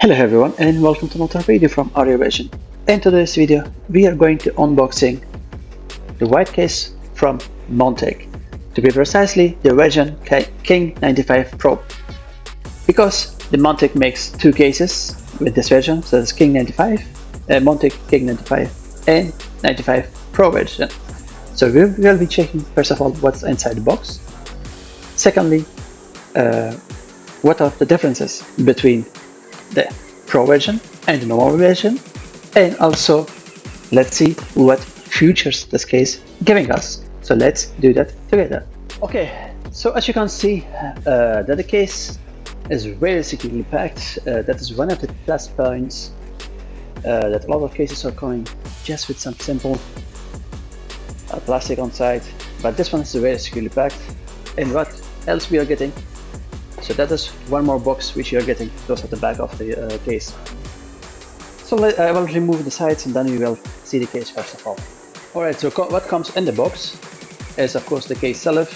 Hello everyone and welcome to another video from AriaVision. In today's video we are going to unboxing the white case from Montech, to be precisely the version King 95 Pro, because the Montech makes two cases with this version, so it's King 95, Montech King 95 and 95 Pro version. So we will be checking first of all what's inside the box, secondly what are the differences between the Pro version and the normal version, and also let's see what features this case giving us. So let's do that together. Okay, so as you can see that the case is very securely packed. That is one of the plus points, that a lot of cases are coming just with some simple plastic on side, but this one is very securely packed. And what else we are getting? So that is one more box which you are getting close at the back of the case. So I will remove the sides and then we will see the case first of all. Alright, so what comes in the box is of course the case itself,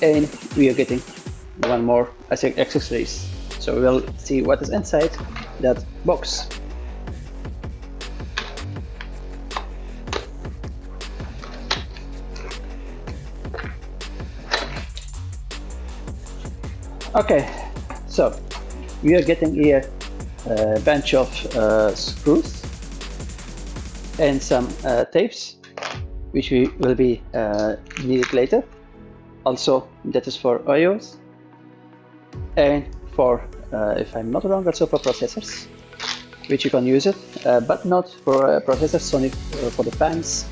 and we are getting one more accessories. So we will see what is inside that box. Okay, so we are getting here a bunch of screws and some tapes, which we will be needed later. Also, that is for iOS and for, if I'm not wrong, also for processors, which you can use it, but not for processors, only for the fans.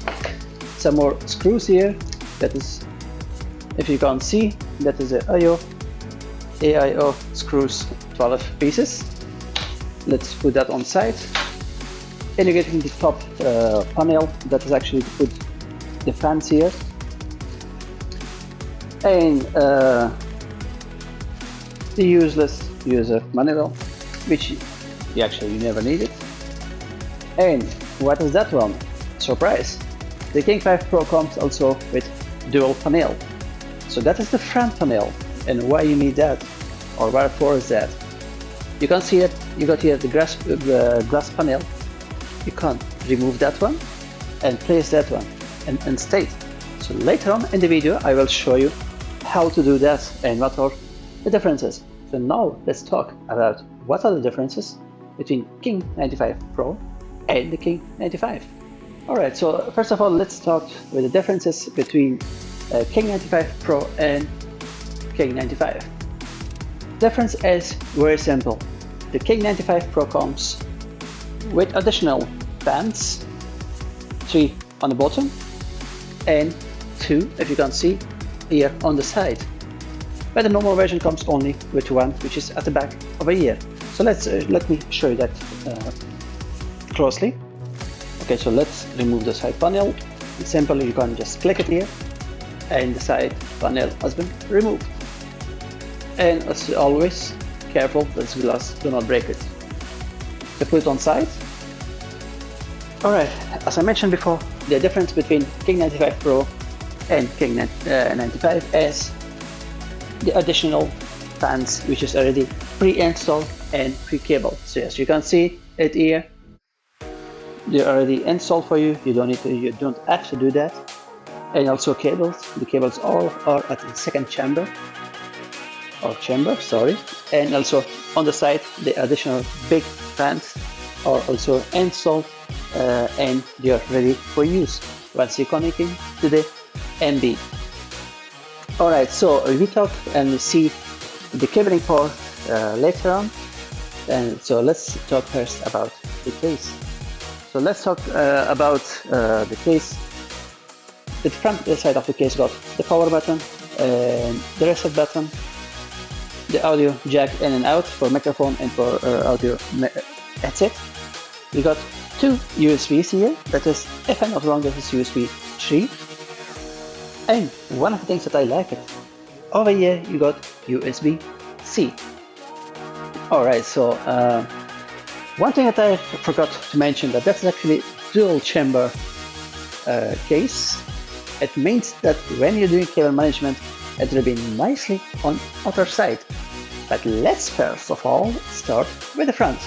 Some more screws here. That is, if you can see, that is the AIO screws, 12 pieces. Let's put that on side. And you're getting the top panel that is actually to put the fans here. And the useless user manual, which you never need it. And what is that one? Surprise! The King 5 Pro comes also with dual panel. So that is the front panel. And why you need that, or wherefore is that? You can see it. You got here the glass panel. You can remove that one and place that one and state. So later on in the video I will show you how to do that and what are the differences. So now let's talk about what are the differences between King 95 Pro and the King 95. Alright, so first of all let's start with the differences between King 95 Pro and King 95. Difference is very simple. The King 95 Pro comes with additional fans, 3 on the bottom and 2, if you can see, here on the side. But the normal version comes only with one, which is at the back of a ear. So let me show you that closely. Okay, so let's remove the side panel. Simply you can just click it here and the side panel has been removed. And as always, careful that this glass do not break it. So put it on side. Alright, as I mentioned before, the difference between King 95 Pro and King 95 is the additional fans, which is already pre-installed and pre-cabled. So as you can see it here, they're already installed for you. You don't have to do that. And also cables. The cables all are at the second chamber. And also on the side the additional big fans are also installed and they are ready for use once you're connecting to the MB. Alright, so we talk and see the cabling part later on, and so let's talk first about the case. So let's talk about the case. The front side of the case got the power button and the reset button, the audio jack in and out for microphone and for audio headset. We got 2 USBs here. That is, if I'm not wrong, that is USB 3. And one of the things that I like it, over here you got USB-C. Alright, so one thing that I forgot to mention, that's actually dual chamber case. It means that when you're doing cable management, it will be nicely on other side. But let's first of all start with the front.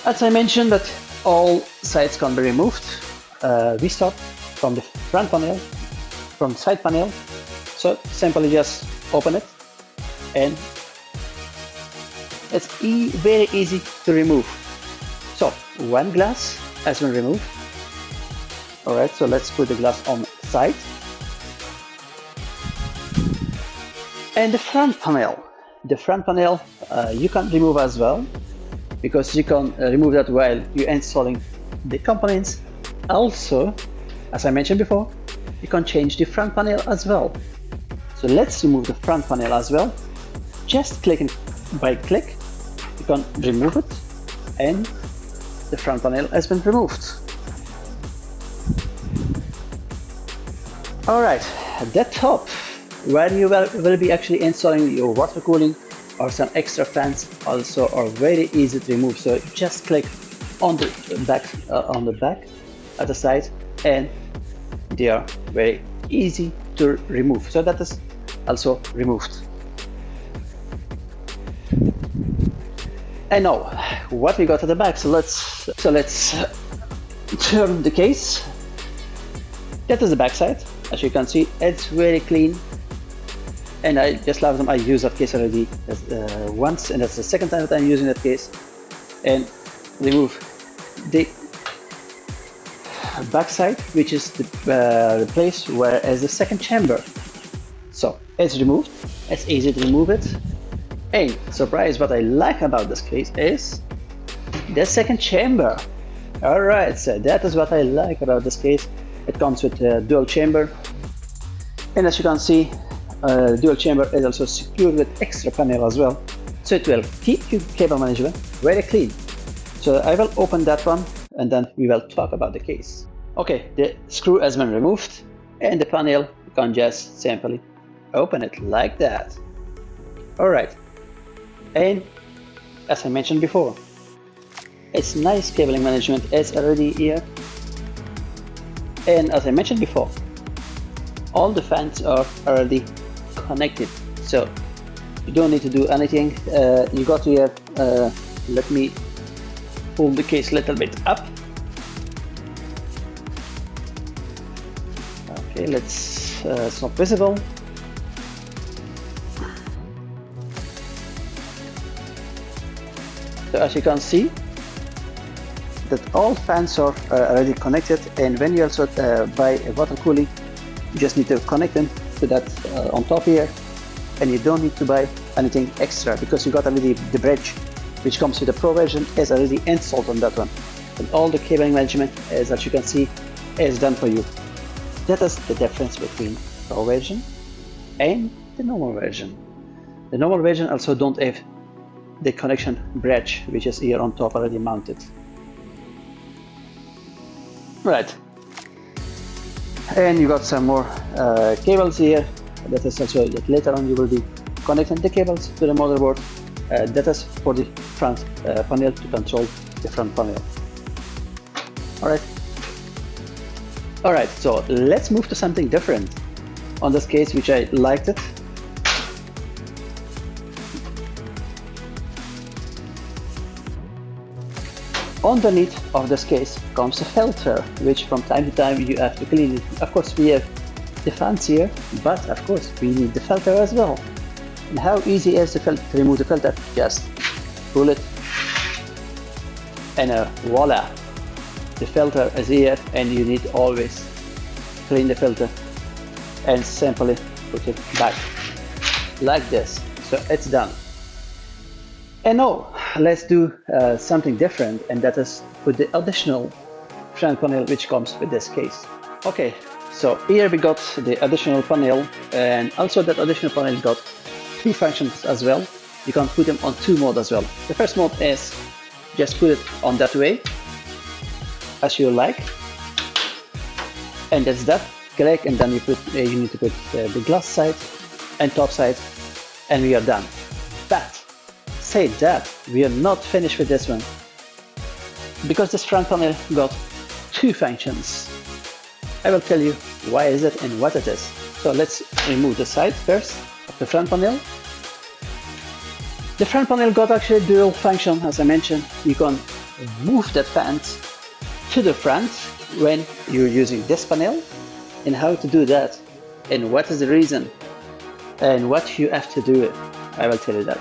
As I mentioned that all sides can be removed, we start from the front panel, from side panel. So simply just open it, and it's very easy to remove. So one glass has been removed. Alright, so let's put the glass on the side. And the front panel you can remove as well, because you can remove that while you're installing the components. Also, as I mentioned before, you can change the front panel as well. So let's remove the front panel as well. Just clicking by click, you can remove it, and the front panel has been removed. Alright, the top, where you will be actually installing your water cooling or some extra fans, also are very easy to remove. So just click on the back at the side, and they are very easy to remove. So that is also removed. And now what we got at the back. So let's turn the case. That is the back side. As you can see, it's very clean, and I just love them. I used that case already once, and that's the second time that I'm using that case. And remove the back side, which is the place where is the second chamber. So it's removed. It's easy to remove it. And surprise, what I like about this case is the second chamber. Alright, so that is what I like about this case. It comes with a dual chamber, and as you can see, dual chamber is also secured with extra panel as well, so it will keep your cable management very clean. So I will open that one, and then we will talk about the case. Okay, the screw has been removed, and the panel, you can just simply open it like that. Alright, and as I mentioned before, it's nice cabling management is already here. And as I mentioned before, all the fans are already connected, so you don't need to do anything. You got to have, let me pull the case a little bit up. Okay, it's not visible. So as you can see, that all fans are already connected, and when you also buy a water cooling, you just need to connect them to that on top here, and you don't need to buy anything extra, because you got already the bridge which comes with the Pro version is already installed on that one, and all the cabling management, as you can see, is done for you. That is the difference between Pro version and the normal version. The normal version also don't have the connection bridge, which is here on top already mounted. Right, and you got some more cables here. That is also that later on you will be connecting the cables to the motherboard. That is for the front panel to control the front panel. Alright, so let's move to something different on this case, which I liked it. Underneath of this case comes a filter, which from time to time you have to clean it. Of course, we have the fans here, but of course we need the filter as well. And how easy is to remove the filter? Just pull it, and voila, the filter is here, and you need always clean the filter and simply put it back like this. So it's done. And now let's do something different, and that is put the additional front panel which comes with this case. Okay, so here we got the additional panel, and also that additional panel got two functions as well. You can put them on two modes as well. The first mode is just put it on that way as you like, and that's that. Click, and then you need to put the glass side and top side, and we are done. But say that we are not finished with this one, because this front panel got two functions. I will tell you why is it and what it is. So let's remove the side first of the front panel. The front panel got actually dual function, as I mentioned. You can move that fence to the front when you're using this panel, and how to do that, and what is the reason, and what you have to do. I will tell you that.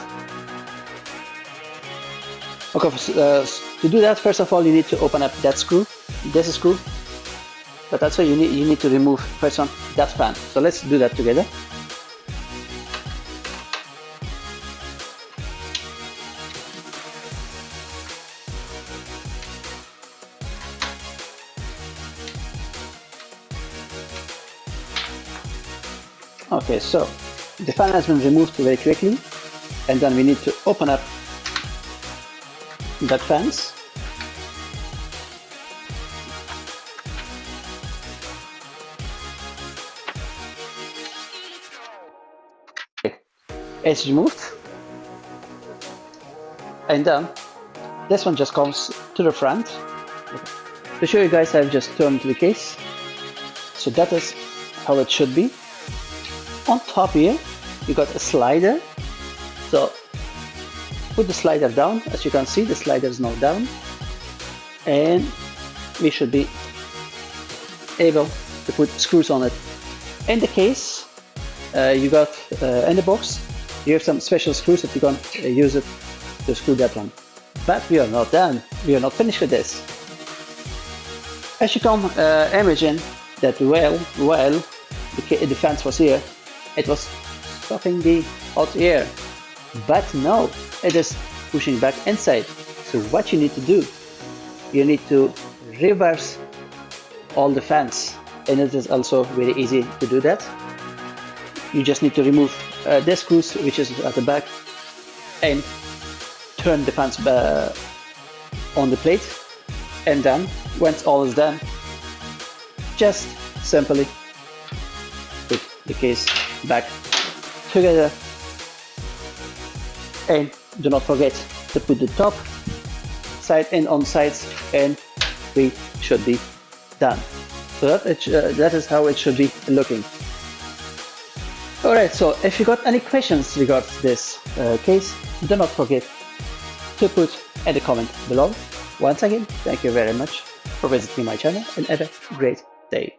Okay, to do that, first of all, you need to open up that screw, this screw, but also you need to remove first one that fan. So let's do that together. Okay, so the fan has been removed very quickly, and then we need to open up that fence. It's removed, and then this one just comes to the front. To show you guys, I've just turned the case, so that is how it should be. On top here, you got a slider, so put the slider down. As you can see, the slider is now down, and we should be able to put screws on it. In the case, you got in the box, you have some special screws that you can use it to screw that one. But we are not done. We are not finished with this. As you can imagine, that while the fence was here, it was stopping the hot air, but now it is pushing back inside. So what you need to do, you need to reverse all the fans, and it is also very easy to do that. You just need to remove the screws which is at the back and turn the fans on the plate, and then once all is done, just simply put the case back together, and do not forget to put the top side and on sides, and we should be done. So that is how it should be looking. Alright, so if you got any questions regards this case, do not forget to put in the comment below. Once again, thank you very much for visiting my channel, and have a great day.